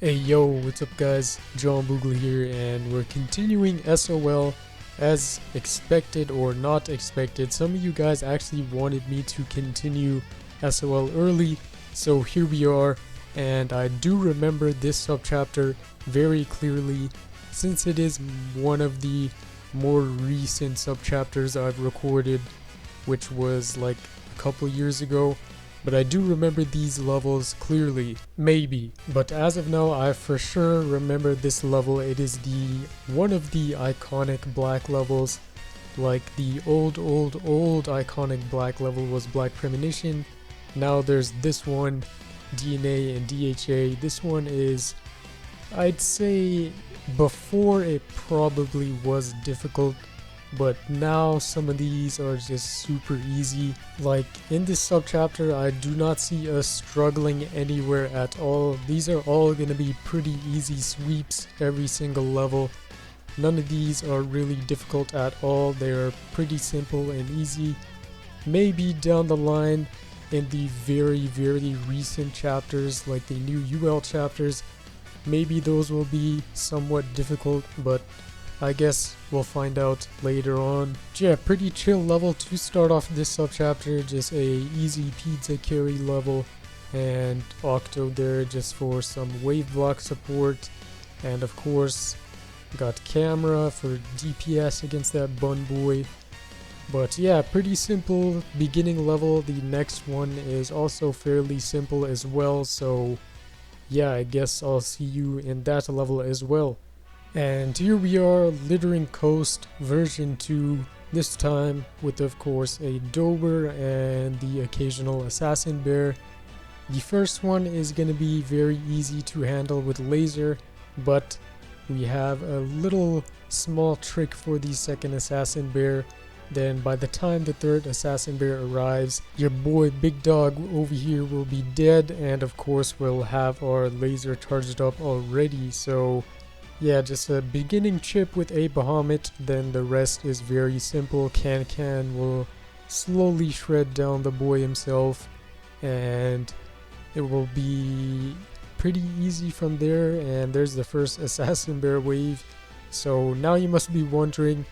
Hey yo, what's up guys? John Boogle here, and we're continuing SOL as expected or not expected. Some of you guys actually wanted me to continue SOL early, so here we are. And I do remember this subchapter very clearly since it is one of the more recent subchapters I've recorded, which was like a couple years ago. But I do remember these levels clearly, maybe. But as of now, I for sure remember this level. It is one of the iconic black levels. Like the old iconic black level was Black Premonition. Now there's this one, DNA and DHA. This one is, I'd say, before it probably was difficult, but now some of these are just super easy. Like in this subchapter, I do not see us struggling anywhere at all. These are all gonna be pretty easy sweeps every single level. None of these are really difficult at all. They are pretty simple and easy. Maybe down the line in the very recent chapters, like the new UL chapters, maybe those will be somewhat difficult, but I guess we'll find out later on. Yeah, pretty chill level to start off this subchapter. Just a easy pizza carry level, and Octo there just for some wave block support, and of course got camera for DPS against that bun boy. But yeah, pretty simple beginning level. The next one is also fairly simple as well, so yeah, I guess I'll see you in that level as well. And here we are, Littering Coast version 2, this time with of course a Dober and the occasional Assassin Bear. The first one is going to be very easy to handle with laser, but we have a little small trick for the second Assassin Bear. Then by the time the third Assassin Bear arrives, your boy Big Dog over here will be dead, and of course we'll have our laser charged up already. So yeah, just a beginning chip with a Bahamut, then the rest is very simple. Can will slowly shred down the boy himself, and it will be pretty easy from there. And there's the first Assassin Bear wave. So now you must be wondering,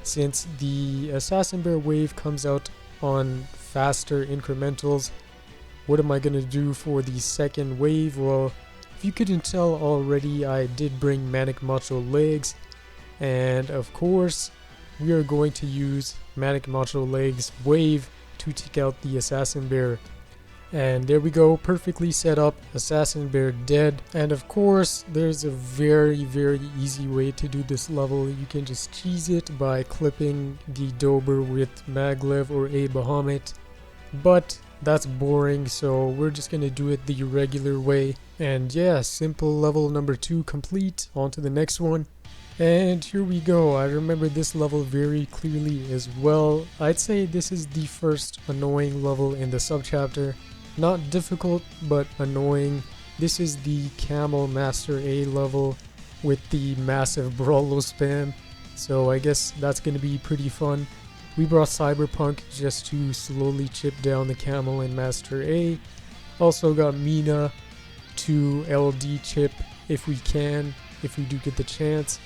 since the Assassin Bear wave comes out on faster incrementals, what am I gonna do for the second wave? Well, if you couldn't tell already, I did bring Manic Macho Legs, and of course we are going to use Manic Macho Legs wave to take out the Assassin Bear. And there we go, perfectly set up, Assassin Bear dead. And of course there's a very easy way to do this level. You can just cheese it by clipping the Dober with Maglev or a Bahamut, but that's boring, so we're just gonna do it the regular way. And yeah, simple level number 2 complete. On to the next one. And here we go. I remember this level very clearly as well. I'd say this is the first annoying level in the subchapter. Not difficult, but annoying. This is the Camel Master A level with the massive Brawlo spam, so I guess that's gonna be pretty fun. We brought Cyberpunk just to slowly chip down the Camel and Master A. Also got Mina to LD chip if we can, if we do get the chance.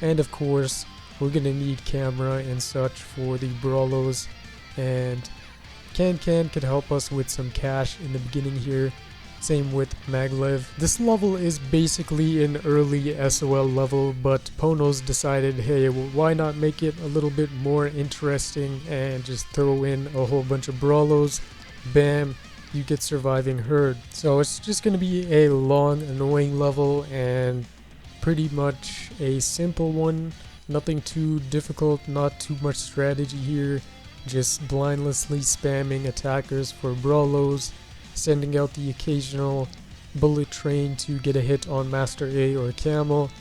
And of course, we're gonna need camera and such for the Brawlos. And Can could help us with some cash in the beginning here. Same with Maglev. This level is basically an early SOL level, but Ponos decided, hey, well, why not make it a little bit more interesting and just throw in a whole bunch of Brawlos. Bam, you get Surviving Herd. So it's just going to be a long, annoying level and pretty much a simple one. Nothing too difficult, not too much strategy here. Just blindlessly spamming attackers for Brawlos, sending out the occasional bullet train to get a hit on Master A or Camel,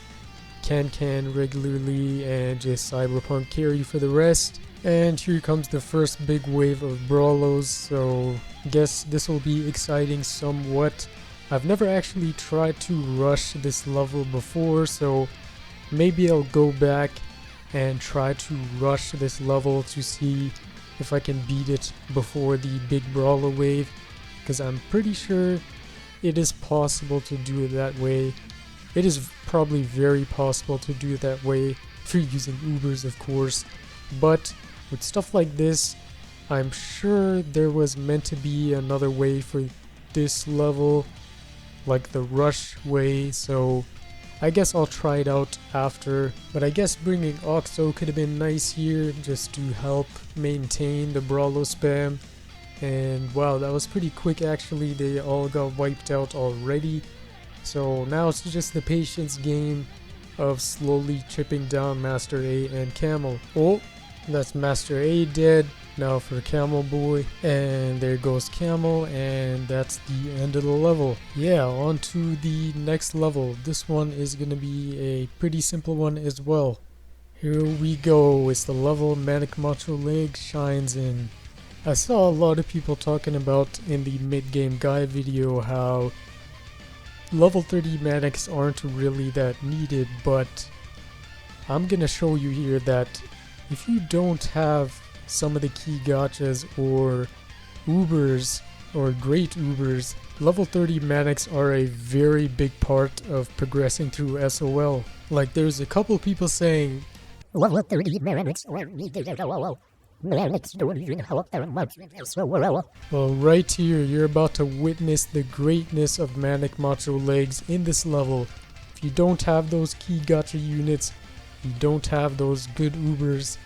Can regularly, and just Cyberpunk carry for the rest. And here comes the first big wave of Brawlos, so guess this will be exciting somewhat. I've never actually tried to rush this level before, so maybe I'll go back and try to rush this level to see if I can beat it before the big Brawler wave, because I'm pretty sure it is possible to do it that way. It is probably very possible to do it that way if you're using Ubers, of course, but with stuff like this, I'm sure there was meant to be another way for this level, like the rush way, so I guess I'll try it out after. But I guess bringing Oxo could have been nice here just to help maintain the Brawlo spam. And wow, that was pretty quick actually. They all got wiped out already. So now it's just the patience game of slowly chipping down Master A and Camel. Oh, that's Master A dead. Now for Camel Boy, and there goes Camel, and that's the end of the level. Yeah, on to the next level. This one is gonna be a pretty simple one as well. Here we go. It's the level Manic Macho Leg shines in. I saw a lot of people talking about in the mid-game guide video how level 30 Manics aren't really that needed, but I'm gonna show you here that if you don't have some of the key gachas or Ubers or great Ubers, level 30 Manics are a very big part of progressing through SOL. Like there's a couple people saying level 30 Manics are needed. Manics don't even help that much in SOL. Well, right here you're about to witness the greatness of Manic Macho Legs in this level. If you don't have those key gacha units, you don't have those good Ubers,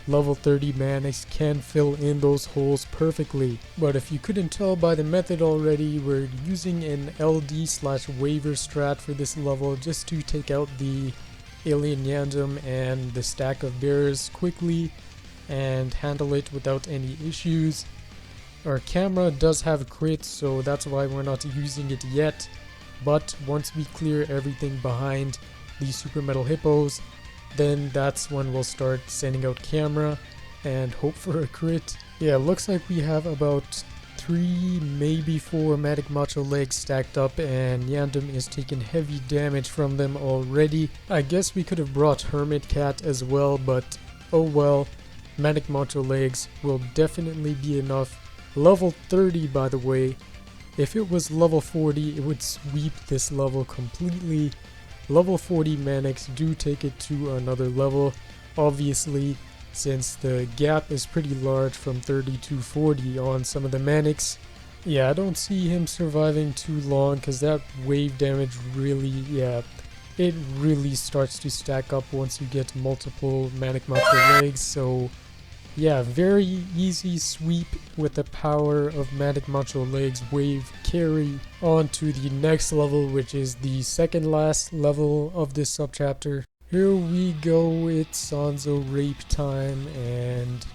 level 30 Manics can fill in those holes perfectly. But if you couldn't tell by the method already, we're using an LD/waiver strat for this level just to take out the alien Yandom and the stack of bears quickly and handle it without any issues. Our camera does have crits, so that's why we're not using it yet, but once we clear everything behind the Super Metal Hippos, then that's when we'll start sending out camera and hope for a crit. Yeah, looks like we have about 3, maybe 4 Manic Macho Legs stacked up, and Yandom is taking heavy damage from them already. I guess we could have brought Hermit Cat as well, but oh well. Manic Macho Legs will definitely be enough. Level 30, by the way. If it was level 40, it would sweep this level completely. Level 40 Manics do take it to another level, obviously, since the gap is pretty large from 30 to 40 on some of the Manics. Yeah, I don't see him surviving too long because that wave damage really, it really starts to stack up once you get multiple Manic Macho Legs, so yeah, very easy sweep with the power of Manic Macho Legs wave carry. On to the next level, which is the second last level of this subchapter. Here we go, it's Sanzo rape time, and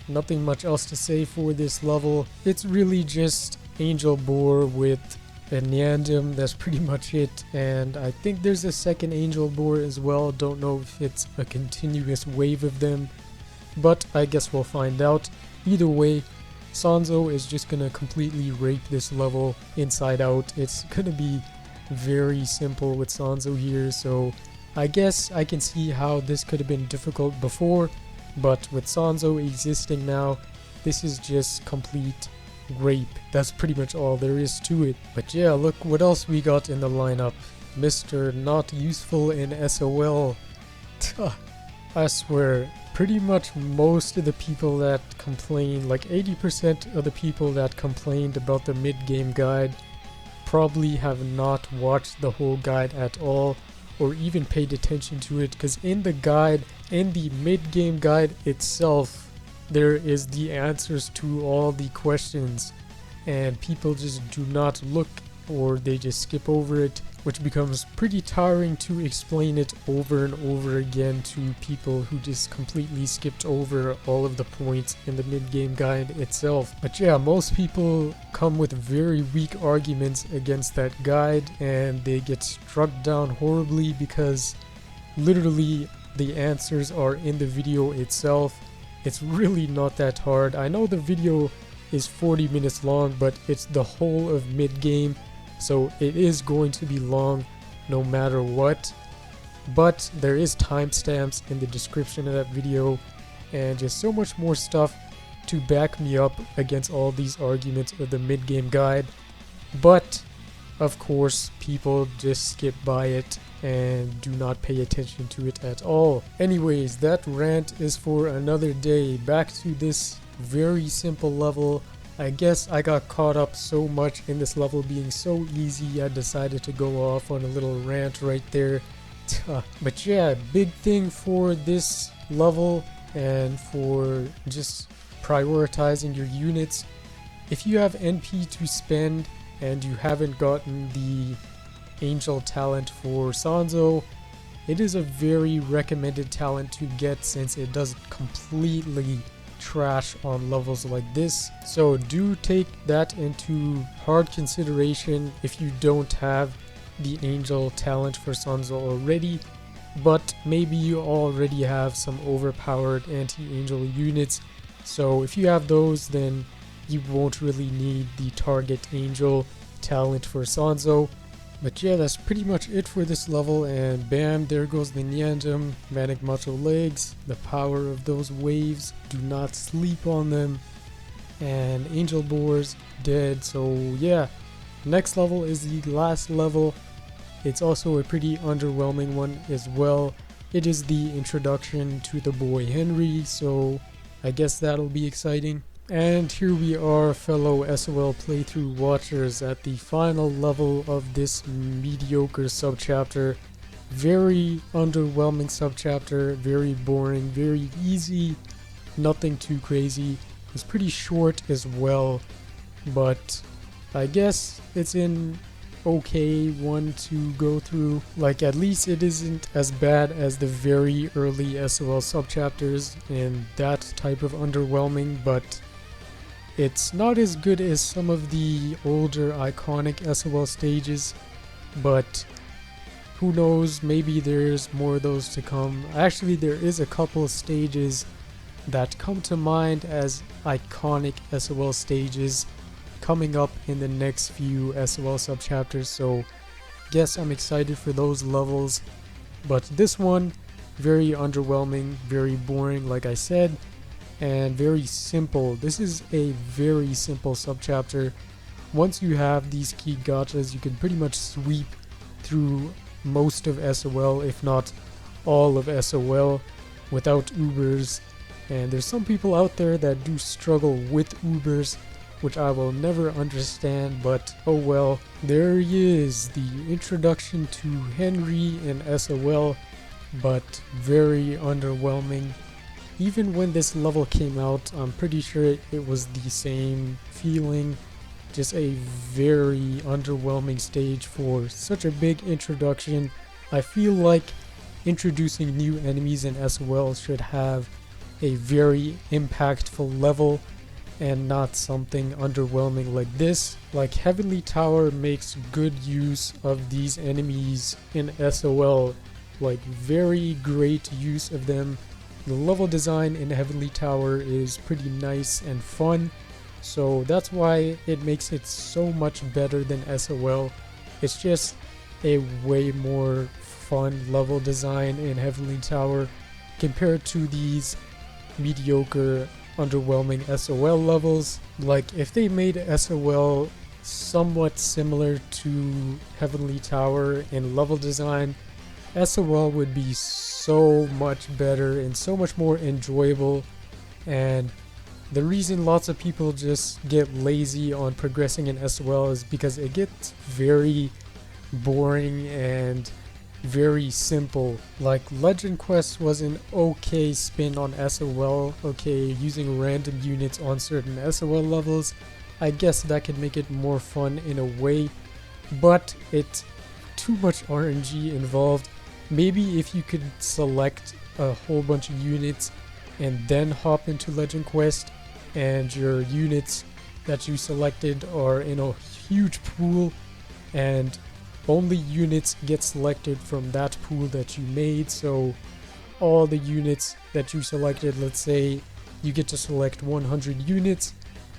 nothing much else to say for this level. It's really just Angel Boar with a Nyandem, that's pretty much it, and I think there's a second Angel Boar as well. Don't know if it's a continuous wave of them, but I guess we'll find out. Either way, Sanzo is just gonna completely rape this level inside out. It's gonna be very simple with Sanzo here, so I guess I can see how this could have been difficult before, but with Sanzo existing now, this is just complete rape. That's pretty much all there is to it. But yeah, look what else we got in the lineup. Mr. Not Useful in SOL. I swear, pretty much most of the people that complain, like 80% of the people that complained about the mid-game guide probably have not watched the whole guide at all or even paid attention to it, because in the guide, in the mid-game guide itself, there is the answers to all the questions, and people just do not look, or they just skip over it, which becomes pretty tiring to explain it over and over again to people who just completely skipped over all of the points in the mid-game guide itself. But yeah, most people come with very weak arguments against that guide, and they get struck down horribly because literally the answers are in the video itself. It's really not that hard. I know the video is 40 minutes long, but it's the whole of mid-game, so it is going to be long no matter what. But there is timestamps in the description of that video and just so much more stuff to back me up against all these arguments of the mid-game guide. But of course, people just skip by it and do not pay attention to it at all. Anyways, that rant is for another day. Back to this very simple level. I guess I got caught up so much in this level being so easy, I decided to go off on a little rant right there. But yeah, big thing for this level and for just prioritizing your units. If you have NP to spend and you haven't gotten the Angel talent for Sanzo, it is a very recommended talent to get since it does completely trash on levels like this. So do take that into hard consideration if you don't have the Angel talent for Sanzo already, but maybe you already have some overpowered anti-Angel units. So if you have those, then you won't really need the target Angel talent for Sanzo. But yeah, that's pretty much it for this level, and bam, there goes the Nyandem, Manic Macho Legs, the power of those waves, do not sleep on them, and Angel Boars dead. So yeah, next level is the last level. It's also a pretty underwhelming one as well. It is the introduction to the boy Henry, so I guess that'll be exciting. And here we are, fellow SOL playthrough watchers, at the final level of this mediocre subchapter. Very underwhelming subchapter, very boring, very easy, nothing too crazy. It's pretty short as well, but I guess it's an okay one to go through. Like, at least it isn't as bad as the very early SOL subchapters and that type of underwhelming, but it's not as good as some of the older iconic SOL stages, but who knows, maybe there's more of those to come. Actually, there is a couple of stages that come to mind as iconic SOL stages coming up in the next few SOL subchapters, so guess I'm excited for those levels. But this one, very underwhelming, very boring like I said, and very simple. This is a very simple subchapter. Once you have these key gachas, you can pretty much sweep through most of SOL, if not all of SOL, without Ubers. And there's some people out there that do struggle with Ubers, which I will never understand, but oh well. There he is, the introduction to Henry in SOL, but very underwhelming. Even when this level came out, I'm pretty sure it was the same feeling. Just a very underwhelming stage for such a big introduction. I feel like introducing new enemies in SOL should have a very impactful level and not something underwhelming like this. Like, Heavenly Tower makes good use of these enemies in SOL, like very great use of them. The level design in Heavenly Tower is pretty nice and fun, so that's why it makes it so much better than SOL. It's just a way more fun level design in Heavenly Tower compared to these mediocre, underwhelming SOL levels. Like, if they made SOL somewhat similar to Heavenly Tower in level design, SOL would be so much better and so much more enjoyable. And the reason lots of people just get lazy on progressing in SOL is because it gets very boring and very simple. Like, Legend Quest was an okay spin on SOL, okay, using random units on certain SOL levels. I guess that could make it more fun in a way, but it's too much RNG involved. Maybe if you could select a whole bunch of units and then hop into Legend Quest, and your units that you selected are in a huge pool, and only units get selected from that pool that you made. So all the units that you selected, let's say you get to select 100 units,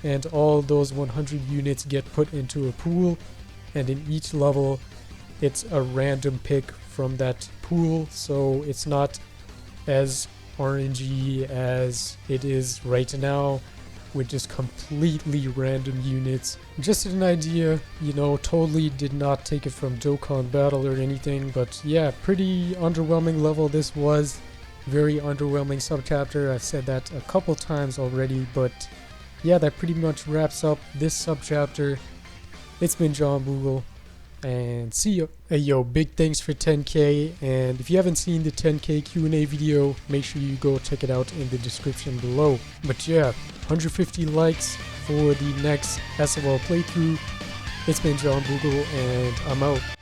and all those 100 units get put into a pool, and in each level it's a random pick from that pool, so it's not as RNG as it is right now, with just completely random units. Just an idea, you know, totally did not take it from Dokkan Battle or anything, but yeah, pretty underwhelming level this was. Very underwhelming subchapter. I've said that a couple times already, but yeah, that pretty much wraps up this subchapter. It's been John Boogle, and see you. Hey yo, big thanks for 10k, and if you haven't seen the 10k Q&A video, make sure you go check it out in the description below. But yeah, 150 likes for the next SOL playthrough. It's been John Boogle, and I'm out.